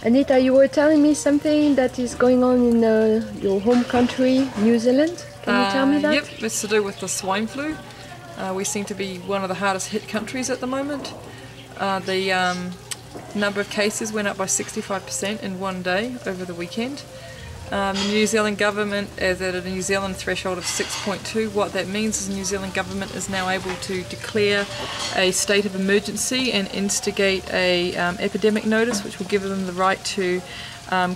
Anita, you were telling me something that is going on in your home country, New Zealand. Can you tell me that? Yep, it's to do with the swine flu. We seem to be one of the hardest hit countries at the moment. The number of cases went up by 65% in one day over the weekend. The New Zealand government is at a New Zealand threshold of 6.2. What that means is the New Zealand government is now able to declare a state of emergency and instigate a epidemic notice, which will give them the right to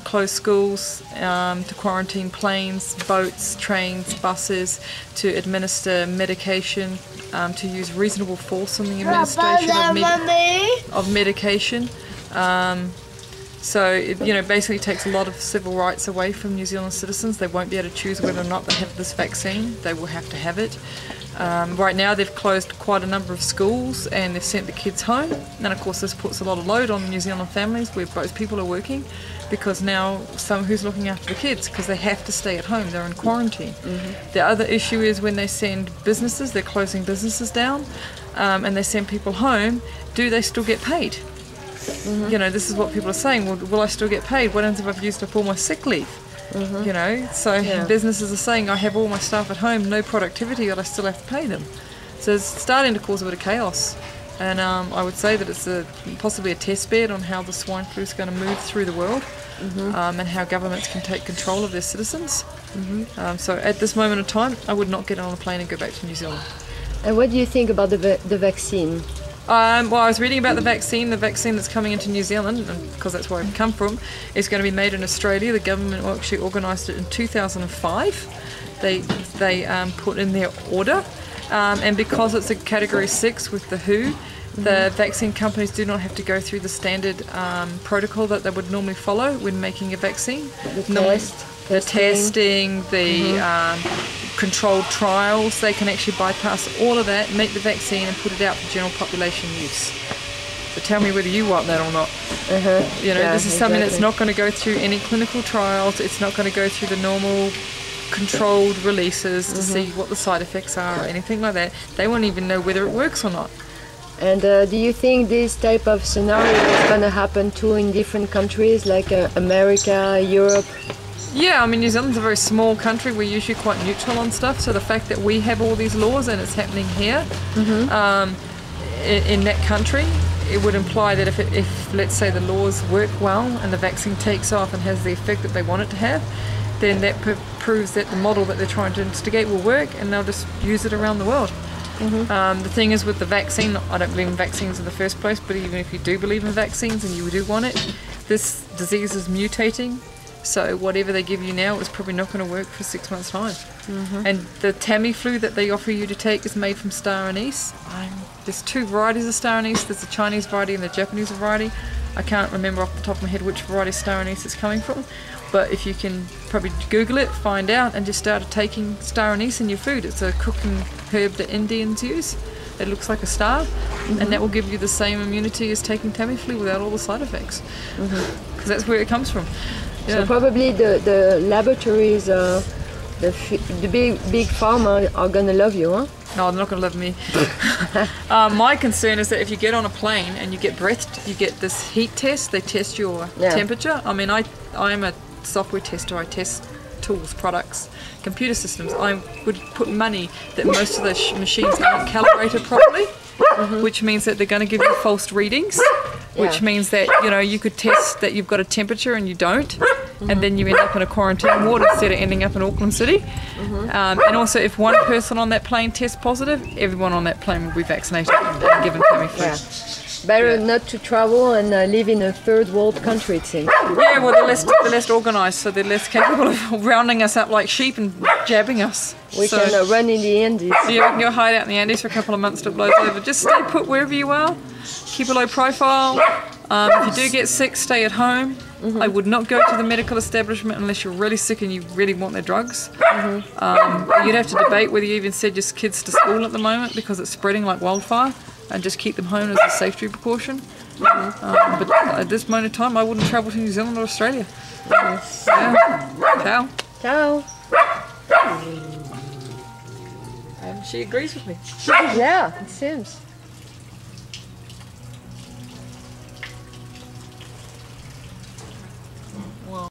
close schools, to quarantine planes, boats, trains, buses, to administer medication, to use reasonable force on the administration of medication. So it, basically takes a lot of civil rights away from New Zealand citizens. They won't be able to choose whether or not they have this vaccine. They will have to have it. Right now they've closed quite a number of schools and they've sent the kids home. And of course this puts a lot of load on New Zealand families where both people are working, because now who's looking after the kids, because they have to stay at home, they're in quarantine. The other issue is when they send businesses, they're closing businesses down, and they send people home, do they still get paid? This is what people are saying. Well, will I still get paid? What happens if I've used up all my sick leave? Businesses are saying I have all my staff at home, no productivity, but I still have to pay them. So it's starting to cause a bit of chaos. And I would say that it's possibly a test bed on how the swine flu is going to move through the world, and how governments can take control of their citizens. So at this moment in time, I would not get on a plane and go back to New Zealand. And what do you think about the vaccine? Well, I was reading about the vaccine that's coming into New Zealand, because that's where I've come from, is going to be made in Australia. The government actually organised it in 2005. They put in their order, and because it's a category 6 with the WHO, the vaccine companies do not have to go through the standard protocol that they would normally follow when making a vaccine. The testing, controlled trials, they can actually bypass all of that, make the vaccine and put it out for general population use. So tell me whether you want that or not. This is something that's not going to go through any clinical trials, it's not going to go through the normal controlled releases to see what the side effects are or anything like that. They won't even know whether it works or not. And do you think this type of scenario is going to happen too in different countries like America, Europe? Yeah, I mean, New Zealand's a very small country. We're usually quite neutral on stuff. So the fact that we have all these laws and it's happening here, in that country, it would imply that if let's say the laws work well and the vaccine takes off and has the effect that they want it to have, then that proves that the model that they're trying to instigate will work, and they'll just use it around the world. The thing is with the vaccine, I don't believe in vaccines in the first place, but even if you do believe in vaccines and you do want it, this disease is mutating. So whatever they give you now is probably not going to work for 6 months' time. And the Tamiflu that they offer you to take is made from star anise. There's 2 varieties of star anise. There's the Chinese variety and the Japanese variety. I can't remember off the top of my head which variety of star anise it's coming from. But if you can probably Google it, find out, and just start taking star anise in your food. It's a cooking herb that Indians use. It looks like a star, and that will give you the same immunity as taking Tamiflu without all the side effects. Because that's where it comes from. Yeah. So probably the laboratories, the big pharma are gonna love you, huh? No, they're not gonna love me. My concern is that if you get on a plane and you get breathed, you get this heat test. They test your temperature. I mean, I'm a software tester. I test tools, products, computer systems. I would put money that most of the machines aren't calibrated properly, which means that they're going to give you false readings. Which means that you could test that you've got a temperature and you don't, and then you end up in a quarantine ward instead of ending up in Auckland City. And also, if one person on that plane tests positive, everyone on that plane will be vaccinated and given Tamiflu. Better not to travel and live in a third world country, it seems. Yeah, well, they're less organised, so they're less capable of rounding us up like sheep and jabbing us. We can run in the Andes. Yeah, we can go hide out in the Andes for a couple of months till it blows over. Just stay put wherever you are. Keep a low profile. If you do get sick, stay at home. I would not go to the medical establishment unless you're really sick and you really want their drugs. You'd have to debate whether you even send your kids to school at the moment because it's spreading like wildfire, and just keep them home as a safety precaution. But at this moment in time, I wouldn't travel to New Zealand or Australia. Ciao. Ciao. And she agrees with me. Yeah, it seems.